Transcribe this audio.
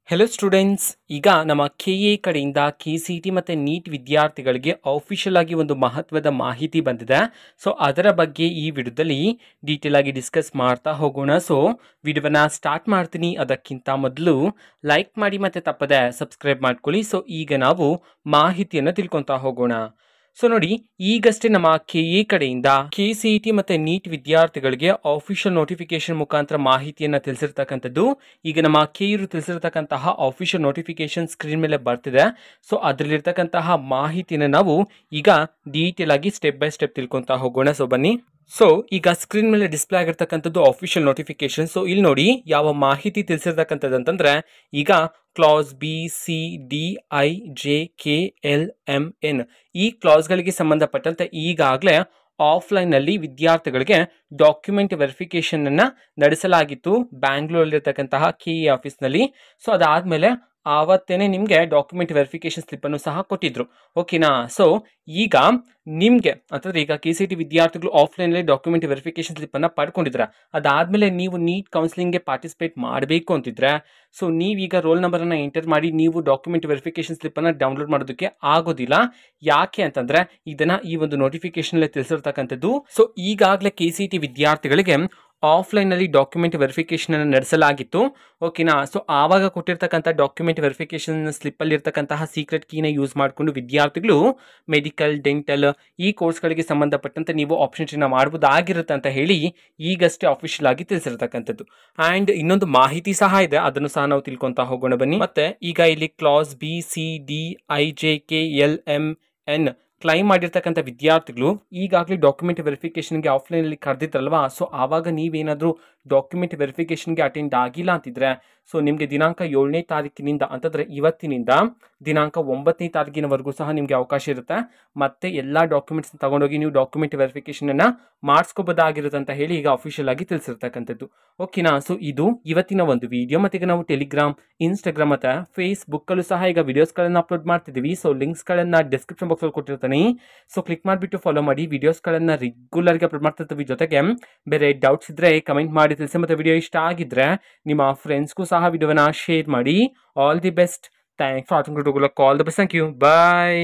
Hello students, ಈಗ ನಮ್ಮ KA ಕಡೆಯಿಂದ ಕೆ.ಸಿ.ಟಿ ಮತ್ತು ನೀಟ್ ವಿದ್ಯಾರ್ಥಿಗಳಿಗೆ ಆಫಿಷಿಯಲ್ ಆಗಿ ಒಂದು ಮಹತ್ವದ ಮಾಹಿತಿ ಬಂದಿದೆ. ಸೊ ಅದರ ಬಗ್ಗೆ ಈ ವಿಡಿಯೋದಲ್ಲಿ ಡೀಟೇಲ್ ಆಗಿ ಡಿಸ್ಕಸ್ ಮಾಡ್ತಾ ಹೋಗೋಣ. ಸೊ ವಿಡಿಯೋನ ಸ್ಟಾರ್ಟ್ ಮಾಡ್ತೀನಿ. ಅದಕ್ಕಿಂತ ಮೊದಲು ಲೈಕ್ ಮಾಡಿ ಮತ್ತು ತಪ್ಪದೆ ಸಬ್ಸ್ಕ್ರೈಬ್ ಮಾಡ್ಕೊಳ್ಳಿ. ಸೊ ಈಗ ನಾವು ಮಾಹಿತಿಯನ್ನು ತಿಳ್ಕೊತಾ ಹೋಗೋಣ. ಸೊ ನೋಡಿ, ಈಗಷ್ಟೇ ನಮ್ಮ ಕೆ.ಎ ಕಡೆಯಿಂದ ಕೆ.ಸಿ.ಟಿ ಮತ್ತು ನೀಟ್ ವಿದ್ಯಾರ್ಥಿಗಳಿಗೆ ಆಫಿಷಿಯಲ್ ನೋಟಿಫಿಕೇಶನ್ ಮುಖಾಂತರ ಮಾಹಿತಿಯನ್ನು ತಿಳಿಸಿರ್ತಕ್ಕಂಥದ್ದು. ಈಗ ನಮ್ಮ ಕೆ.ಇರು ತಿಳಿಸಿರ್ತಕ್ಕಂತಹ ಆಫಿಷಿಯಲ್ ನೋಟಿಫಿಕೇಶನ್ ಸ್ಕ್ರೀನ್ ಮೇಲೆ ಬರ್ತಿದೆ. ಸೊ ಅದರಲ್ಲಿರ್ತಕ್ಕಂತಹ ಮಾಹಿತಿನ ನಾವು ಈಗ ಡೀಟೇಲ್ ಆಗಿ ಸ್ಟೆಪ್ ಬೈ ಸ್ಟೆಪ್ ತಿಳ್ಕೊತಾ ಹೋಗೋಣ. ಸೊ ಬನ್ನಿ. ಸೊ ಈಗ ಸ್ಕ್ರೀನ್ ಮೇಲೆ ಡಿಸ್ಪ್ಲೇ ಆಗಿರ್ತಕ್ಕಂಥದ್ದು ಆಫಿಷಿಯಲ್ ನೋಟಿಫಿಕೇಶನ್. ಸೊ ಇಲ್ಲಿ ನೋಡಿ ಯಾವ ಮಾಹಿತಿ ತಿಳಿಸಿರ್ತಕ್ಕಂಥದ್ದು ಅಂತಂದ್ರೆ, ಈಗ class B, C, D, I, J, K, L, M, N E ಕ್ಲಾಸ್ಗಳಿಗೆ ಸಂಬಂಧಪಟ್ಟಂತೆ ಈಗಾಗಲೇ ಆಫ್ಲೈನ್ನಲ್ಲಿ ವಿದ್ಯಾರ್ಥಿಗಳಿಗೆ ಡಾಕ್ಯುಮೆಂಟ್ ವೆರಿಫಿಕೇಶನ್ ಅನ್ನ ನಡೆಸಲಾಗಿತ್ತು ಬ್ಯಾಂಗ್ಳೂರಲ್ಲಿರ್ತಕ್ಕಂತಹ ಕೆ.ಇ ಆಫೀಸ್ನಲ್ಲಿ. ಸೊ ಅದಾದಮೇಲೆ ಆವತ್ತೇನೆ ನಿಮಗೆ ಡಾಕ್ಯುಮೆಂಟ್ ವೆರಿಫಿಕೇಶನ್ ಸ್ಲಿಪ್ಪನ್ನು ಸಹ ಕೊಟ್ಟಿದ್ರು. ಓಕೆನಾ? ಸೊ ಈಗ ನಿಮಗೆ ಅಂತಂದ್ರೆ ಈಗ ಕೆ.ಸಿ.ಟಿ ವಿದ್ಯಾರ್ಥಿಗಳು ಆಫ್ಲೈನಲ್ಲಿ ಡಾಕ್ಯುಮೆಂಟ್ ವೆರಿಫಿಕೇಶನ್ ಸ್ಲಿಪ್ಪನ್ನು ಪಡ್ಕೊಂಡಿದ್ರೆ, ಅದಾದಮೇಲೆ ನೀವು ನೀಟ್ ಕೌನ್ಸಿಲಿಂಗ್ಗೆ ಪಾರ್ಟಿಸಿಪೇಟ್ ಮಾಡಬೇಕು ಅಂತಿದ್ರೆ, ಸೊ ನೀವೀಗ ರೋಲ್ ನಂಬರನ್ನು ಎಂಟರ್ ಮಾಡಿ ನೀವು ಡಾಕ್ಯುಮೆಂಟ್ ವೆರಿಫಿಕೇಶನ್ ಸ್ಲಿಪ್ಪನ್ನು ಡೌನ್ಲೋಡ್ ಮಾಡೋದಕ್ಕೆ ಆಗೋದಿಲ್ಲ. ಯಾಕೆ ಅಂತಂದ್ರೆ ಇದನ್ನ ಈ ಒಂದು ನೋಟಿಫಿಕೇಶನ್ ತಿಳಿಸಿರ್ತಕ್ಕಂಥದ್ದು. ಸೊ ಈಗಾಗಲೇ ಕೆ.ಸಿ.ಟಿ ವಿದ್ಯಾರ್ಥಿಗಳಿಗೆ ಆಫ್ಲೈನಲ್ಲಿ ಡಾಕ್ಯುಮೆಂಟ್ ವೆರಿಫಿಕೇಶನ್ ಅನ್ನು ನಡೆಸಲಾಗಿತ್ತು. ಓಕೆನಾ? ಸೊ ಆವಾಗ ಕೊಟ್ಟಿರ್ತಕ್ಕಂಥ ಡಾಕ್ಯುಮೆಂಟ್ ವೆರಿಫಿಕೇಶನ್ ಸ್ಲಿಪ್ಪಲ್ಲಿ ಇರ್ತಕ್ಕಂತಹ ಸೀಕ್ರೆಟ್ ಕೀನ ಯೂಸ್ ಮಾಡಿಕೊಂಡು ವಿದ್ಯಾರ್ಥಿಗಳು ಮೆಡಿಕಲ್, ಡೆಂಟಲ್ ಈ ಕೋರ್ಸ್ಗಳಿಗೆ ಸಂಬಂಧಪಟ್ಟಂತೆ ನೀವು ಆಪ್ಷನ್ಸ್ ಮಾಡಬಹುದಾಗಿರುತ್ತೆ ಅಂತ ಹೇಳಿ ಈಗಷ್ಟೇ ಆಫಿಷಿಯಲ್ ಆಗಿ ತಿಳಿಸಿರ್ತಕ್ಕಂಥದ್ದು. ಆ್ಯಂಡ್ ಇನ್ನೊಂದು ಮಾಹಿತಿ ಸಹ ಇದೆ, ಅದನ್ನು ಸಹ ನಾವು ತಿಳ್ಕೊತಾ ಹೋಗೋಣ ಬನ್ನಿ. ಮತ್ತೆ ಈಗ ಇಲ್ಲಿ class B, C, D, I, J, K, L, M, N claim ಮಾಡಿರ್ತಕ್ಕಂಥ ವಿದ್ಯಾರ್ಥಿಗಳು ಈಗಾಗಲೇ ಡಾಕ್ಯುಮೆಂಟ್ ವೆರಿಫಿಕೇಶನ್ಗೆ ಆಫ್ಲೈನಲ್ಲಿ ಕರೆದಿದ್ರಲ್ವಾ. ಸೊ ಆವಾಗ ನೀವೇನಾದರೂ ಡಾಕ್ಯುಮೆಂಟ್ ವೆರಿಫಿಕೇಶನ್ಗೆ ಅಟೆಂಡ್ ಆಗಿಲ್ಲ ಅಂತಿದ್ರೆ, ಸೊ ನಿಮಗೆ ದಿನಾಂಕ 7ನೇ ತಾರೀಕಿನಿಂದ ಅಂತಂದರೆ ಇವತ್ತಿನಿಂದ ದಿನಾಂಕ 9ನೇ ತಾರೀಕಿನವರೆಗೂ ಸಹ ನಿಮಗೆ ಅವಕಾಶ ಇರುತ್ತೆ. ಮತ್ತೆ ಎಲ್ಲ ಡಾಕ್ಯುಮೆಂಟ್ಸ್ ತಗೊಂಡೋಗಿ ನೀವು ಡಾಕ್ಯುಮೆಂಟ್ ವೆರಿಫಿಕೇಶನನ್ನು ಮಾಡಿಸ್ಕೋಬೋದಾಗಿರುತ್ತೆ ಅಂತ ಹೇಳಿ ಈಗ ಅಫಿಷಿಯಲ್ ಆಗಿ ತಿಳಿಸಿರ್ತಕ್ಕಂಥದ್ದು. ಓಕೆನಾ? ಸೊ ಇದು ಇವತ್ತಿನ ಒಂದು ವಿಡಿಯೋ. ಮತ್ತು ಈಗ ನಾವು ಟೆಲಿಗ್ರಾಮ್, ಇನ್ಸ್ಟಾಗ್ರಾಮ್ ಮತ್ತು ಫೇಸ್ಬುಕ್ಕಲ್ಲೂ ಸಹ ಈಗ ವಿಡಿಯೋಸ್ಗಳನ್ನು ಅಪ್ಲೋಡ್ ಮಾಡ್ತಿದ್ದೀವಿ. ಸೊ ಲಿಂಕ್ಸ್ಗಳನ್ನು ಡಿಸ್ಕ್ರಿಪ್ಷನ್ ಬಾಕ್ಸಲ್ಲಿ ಕೊಟ್ಟಿರ್ತೀನಿ. ಸೊ ಕ್ಲಿಕ್ ಮಾಡಿಬಿಟ್ಟು ಫಾಲೋ ಮಾಡಿ. ವಿಡಿಯೋಸ್ಗಳನ್ನು ರೆಗ್ಯುಲರ್ಗೆ ಅಪ್ಲೋಡ್ ಮಾಡ್ತಿರ್ತೀವಿ. ಜೊತೆಗೆ ಬೇರೆ ಡೌಟ್ಸ್ ಇದ್ದರೆ ಕಮೆಂಟ್ ಮಾಡಿ ತಿಳಿಸಿ. ಮತ್ತು ವಿಡಿಯೋ ಇಷ್ಟ ಆಗಿದ್ರೆ ನಿಮ್ಮ ಫ್ರೆಂಡ್ಸ್ಗೂ ಸಹ ವಿಡಿಯೋನ ಶೇರ್ ಮಾಡಿ. All the best. Thanks for watching. All the best. Thank you. Bye.